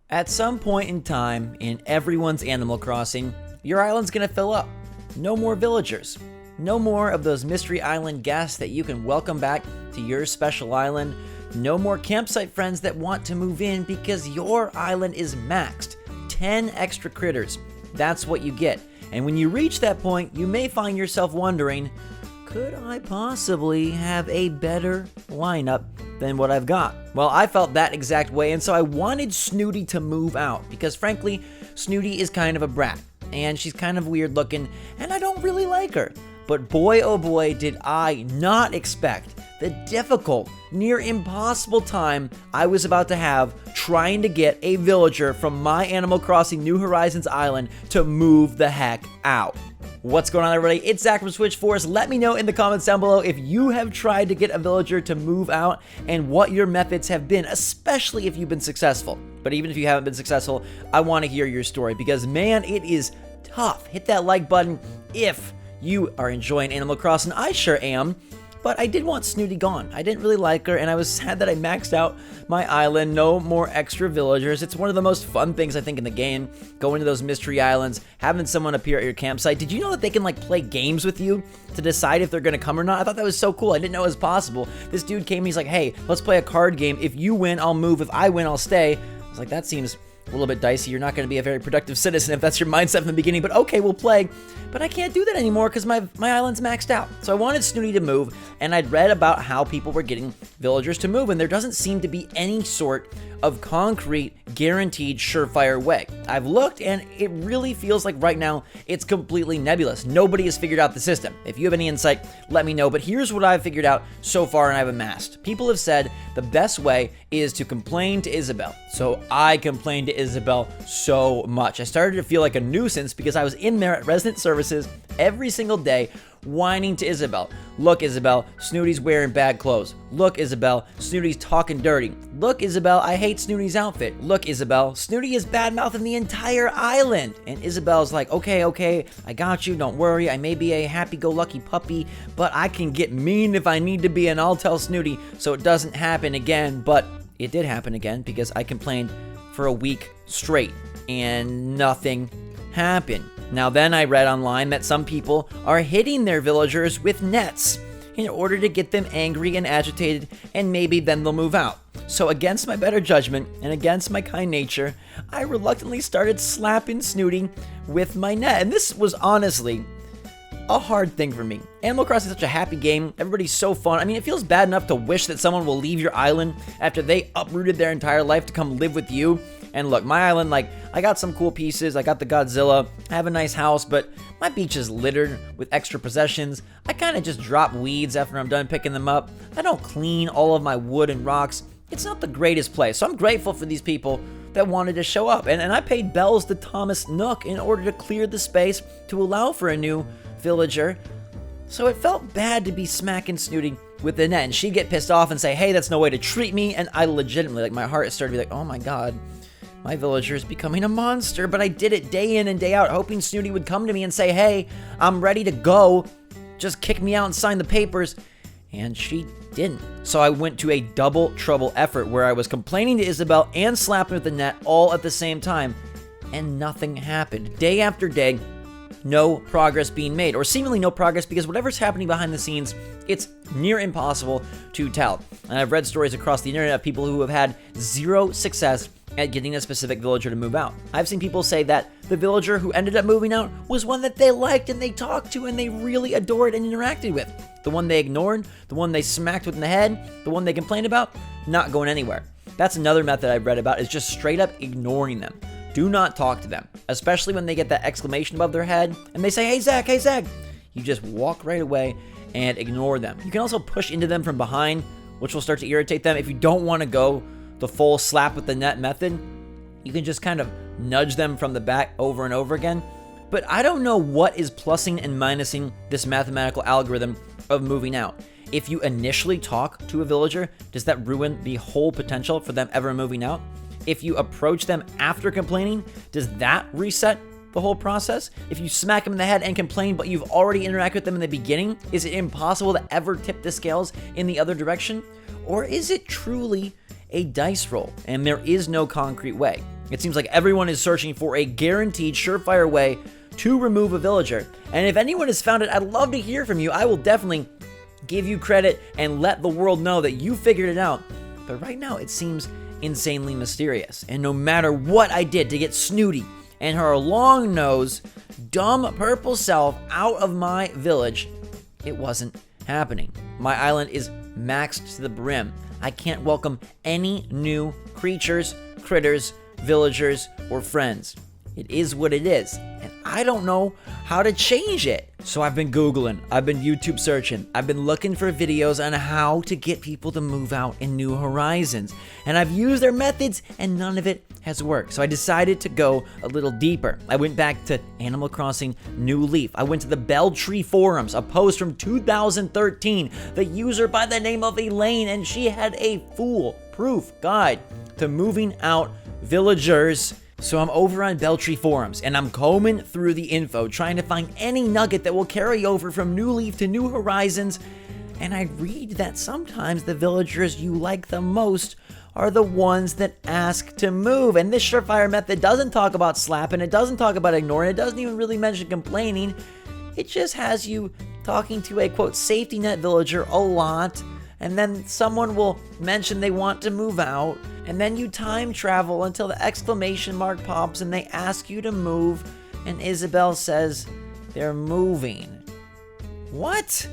At some point in time in everyone's Animal Crossing, your island's gonna fill up. No more villagers. No more of those Mystery Island guests that you can welcome back to your special island. No more campsite friends that want to move in because your island is maxed. 10 extra critters. That's what you get. And when you reach that point, you may find yourself wondering, could I possibly have a better lineup than what I've got? Well, I felt that exact way, and so I wanted Snooty to move out because frankly, Snooty is kind of a brat, and she's kind of weird looking, and I don't really like her. But boy, oh boy, did I not expect the difficult, near impossible time I was about to have trying to get a villager from my Animal Crossing New Horizons island to move the heck out. What's going on, everybody? It's Zach from SwitchForce. Let me know in the comments down below if you have tried to get a villager to move out and what your methods have been, especially if you've been successful. But even if you haven't been successful, I want to hear your story because, man, it is tough. Hit that like button if you are enjoying Animal Crossing. I sure am. But I did want Snooty gone. I didn't really like her, and I was sad that I maxed out my island. No more extra villagers. It's one of the most fun things, I think, in the game. Going to those mystery islands, having someone appear at your campsite. Did you know that they can, play games with you to decide if they're going to come or not? I thought that was so cool. I didn't know it was possible. This dude came, he's like, hey, let's play a card game. If you win, I'll move. If I win, I'll stay. I was like, that seems a little bit dicey. You're not going to be a very productive citizen if that's your mindset from the beginning, but okay, we'll play. But I can't do that anymore because my island's maxed out. So I wanted Snooty to move, and I'd read about how people were getting villagers to move, and there doesn't seem to be any sort of concrete, guaranteed, surefire way. I've looked, and it really feels like right now it's completely nebulous. Nobody has figured out the system. If you have any insight, let me know. But here's what I've figured out so far, and I've amassed. People have said the best way is to complain to Isabelle. So I complained to Isabelle so much. I started to feel like a nuisance because I was in there at resident services every single day whining to Isabelle. Look, Isabelle, Snooty's wearing bad clothes. Look, Isabelle, Snooty's talking dirty. Look, Isabelle, I hate Snooty's outfit. Look, Isabelle, Snooty is bad-mouthing the entire island. And Isabelle's like, okay, I got you, don't worry. I may be a happy-go-lucky puppy, but I can get mean if I need to be, and I'll tell Snooty so it doesn't happen again. But it did happen again because I complained for a week straight, and nothing happened. Now then, I read online that some people are hitting their villagers with nets in order to get them angry and agitated, and maybe then they'll move out. So against my better judgment and against my kind nature, I reluctantly started slapping Snooty with my net. And this was honestly a hard thing for me. Animal Crossing is such a happy game. Everybody's so fun. I mean, it feels bad enough to wish that someone will leave your island after they uprooted their entire life to come live with you. And look, my island, I got some cool pieces. I got the Godzilla. I have a nice house, but my beach is littered with extra possessions. I kind of just drop weeds after I'm done picking them up. I don't clean all of my wood and rocks. It's not the greatest place. So I'm grateful for these people that wanted to show up. And I paid bells to Thomas Nook in order to clear the space to allow for a new villager. So it felt bad to be smacking Snooty with the net. And she'd get pissed off and say, hey, that's no way to treat me. And I legitimately, my heart started to be like, oh my God, my villager is becoming a monster. But I did it day in and day out, hoping Snooty would come to me and say, hey, I'm ready to go. Just kick me out and sign the papers. And she didn't. So I went to a double trouble effort where I was complaining to Isabelle and slapping with the net all at the same time. And nothing happened. Day after day, no progress being made, or seemingly no progress, because whatever's happening behind the scenes, it's near impossible to tell. And I've read stories across the internet of people who have had zero success at getting a specific villager to move out. I've seen people say that the villager who ended up moving out was one that they liked and they talked to and they really adored and interacted with. The one they ignored, the one they smacked with in the head, the one they complained about, not going anywhere. That's another method I've read about, is just straight up ignoring them. Do not talk to them, especially when they get that exclamation above their head and they say, hey Zach. You just walk right away and ignore them. You can also push into them from behind, which will start to irritate them. If you don't want to go the full slap with the net method, you can just kind of nudge them from the back over and over again. But I don't know what is plussing and minusing this mathematical algorithm of moving out. If you initially talk to a villager, does that ruin the whole potential for them ever moving out? If you approach them after complaining, does that reset the whole process? If you smack them in the head and complain, but you've already interacted with them in the beginning, is it impossible to ever tip the scales in the other direction? Or is it truly a dice roll and there is no concrete way? It seems like everyone is searching for a guaranteed, surefire way to remove a villager. And if anyone has found it, I'd love to hear from you. I will definitely give you credit and let the world know that you figured it out. But right now, it seems insanely mysterious. And no matter what I did to get Snooty and her long nose, dumb purple self out of my village, it wasn't happening. My island is maxed to the brim. I can't welcome any new creatures, critters, villagers, or friends. It is what it is, and I don't know how to change it. So I've been Googling, I've been YouTube searching, I've been looking for videos on how to get people to move out in New Horizons, and I've used their methods, and none of it has worked. So I decided to go a little deeper. I went back to Animal Crossing New Leaf. I went to the Beltree forums, a post from 2013, the user by the name of Elaine, and she had a foolproof guide to moving out villagers. So I'm over on Beltree forums, and I'm combing through the info, trying to find any nugget that will carry over from New Leaf to New Horizons, and I read that sometimes the villagers you like the most are the ones that ask to move. And this surefire method doesn't talk about slapping, it doesn't talk about ignoring, it doesn't even really mention complaining. It just has you talking to a, quote, safety net villager a lot, and then someone will mention they want to move out, and then you time travel until the exclamation mark pops and they ask you to move, and Isabelle says they're moving. What?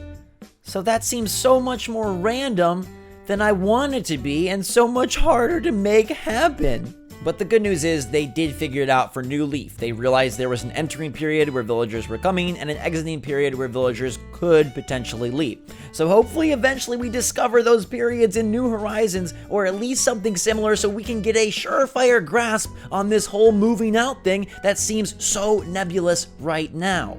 So that seems so much more random than I want it to be, and so much harder to make happen. But the good news is they did figure it out for New Leaf. They realized there was an entering period where villagers were coming and an exiting period where villagers could potentially leave. So hopefully eventually we discover those periods in New Horizons, or at least something similar, so we can get a surefire grasp on this whole moving out thing that seems so nebulous right now.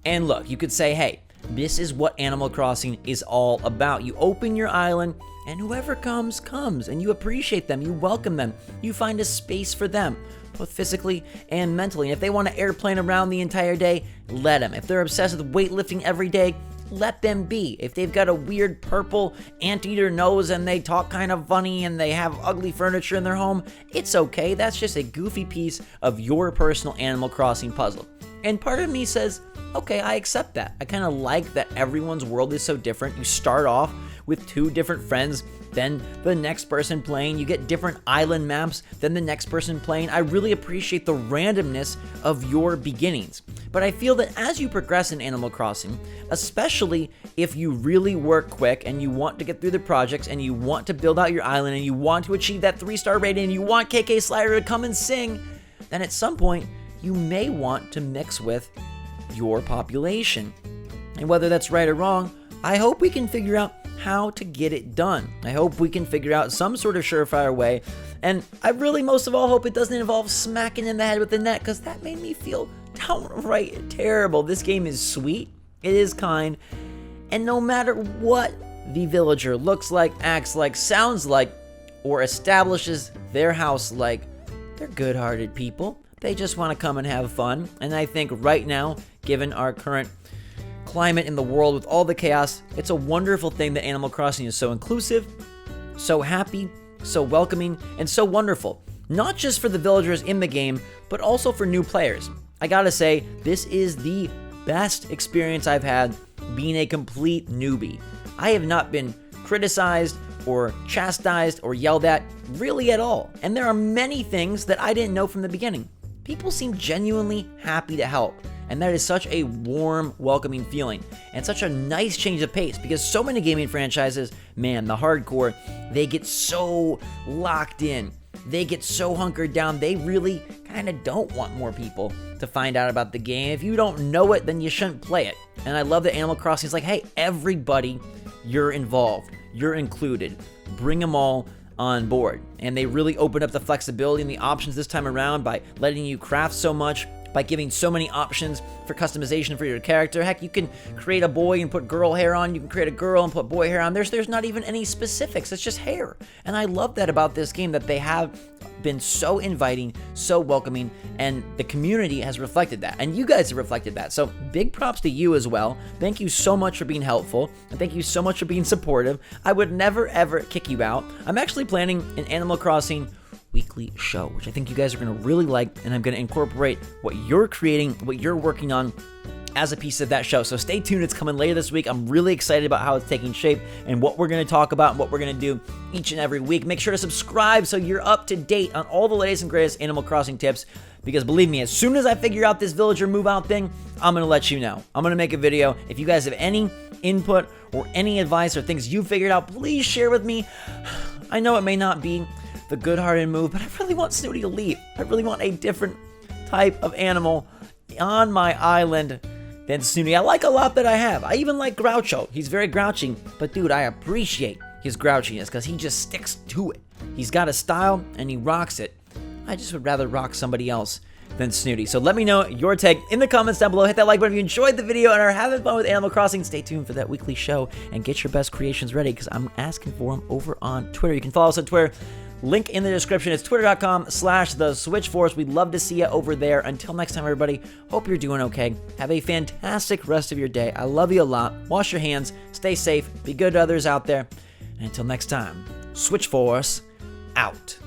And look, you could say, hey, this is what Animal Crossing is all about. You open your island, and whoever comes, comes, and you appreciate them, you welcome them, you find a space for them, both physically and mentally. And if they want to airplane around the entire day, let them. If they're obsessed with weightlifting every day, let them be. If they've got a weird purple anteater nose and they talk kind of funny and they have ugly furniture in their home, it's okay. That's just a goofy piece of your personal Animal Crossing puzzle. And part of me says, okay, I accept that. I kind of like that everyone's world is so different. You start off with 2 different friends, then the next person playing, you get different island maps, then the next person playing. I really appreciate the randomness of your beginnings. But I feel that as you progress in Animal Crossing, especially if you really work quick and you want to get through the projects and you want to build out your island and you want to achieve that 3-star rating and you want KK Slider to come and sing, then at some point you may want to mix with your population. And whether that's right or wrong, I hope we can figure out how to get it done. I hope we can figure out some sort of surefire way, and I really most of all hope it doesn't involve smacking in the head with the net, because that made me feel downright terrible. This game is sweet, it is kind, and no matter what the villager looks like, acts like, sounds like, or establishes their house like, they're good-hearted people. They just want to come and have fun, and I think right now, given our current climate in the world with all the chaos, it's a wonderful thing that Animal Crossing is so inclusive, so happy, so welcoming, and so wonderful. Not just for the villagers in the game, but also for new players. I gotta say, this is the best experience I've had being a complete newbie. I have not been criticized or chastised or yelled at really at all. And there are many things that I didn't know from the beginning. People seem genuinely happy to help. And that is such a warm, welcoming feeling, and such a nice change of pace, because so many gaming franchises, man, the hardcore, they get so locked in, they get so hunkered down, they really kind of don't want more people to find out about the game. If you don't know it, then you shouldn't play it. And I love that Animal Crossing is like, hey, everybody, you're involved, you're included, bring them all on board. And they really open up the flexibility and the options this time around by letting you craft so much, by giving so many options for customization for your character. Heck, you can create a boy and put girl hair on, you can create a girl and put boy hair on. There's not even any specifics, it's just hair. And I love that about this game, that they have been so inviting, so welcoming, and the community has reflected that, and you guys have reflected that. So big props to you as well. Thank you so much for being helpful, and thank you so much for being supportive. I would never ever kick you out. I'm actually planning an Animal Crossing weekly show, which I think you guys are going to really like, and I'm going to incorporate what you're creating, what you're working on as a piece of that show. So stay tuned. It's coming later this week. I'm really excited about how it's taking shape and what we're going to talk about and what we're going to do each and every week. Make sure to subscribe so you're up to date on all the latest and greatest Animal Crossing tips, because believe me, as soon as I figure out this villager move out thing, I'm going to let you know. I'm going to make a video. If you guys have any input or any advice or things you figured out, please share with me. I know it may not be the good-hearted move, but I really want Snooty to leave. I really want a different type of animal on my island than Snooty. I like a lot that I have. I even like Groucho. He's very grouchy, but dude, I appreciate his grouchiness because he just sticks to it. He's got a style and he rocks it. I just would rather rock somebody else than Snooty. So let me know your take in the comments down below. Hit that like button if you enjoyed the video and are having fun with Animal Crossing. Stay tuned for that weekly show and get your best creations ready because I'm asking for them over on Twitter. You can follow us on Twitter. Link in the description. It's twitter.com/theswitchforce. We'd love to see you over there. Until next time, everybody, hope you're doing okay. Have a fantastic rest of your day. I love you a lot. Wash your hands. Stay safe. Be good to others out there. And until next time, SwitchForce out.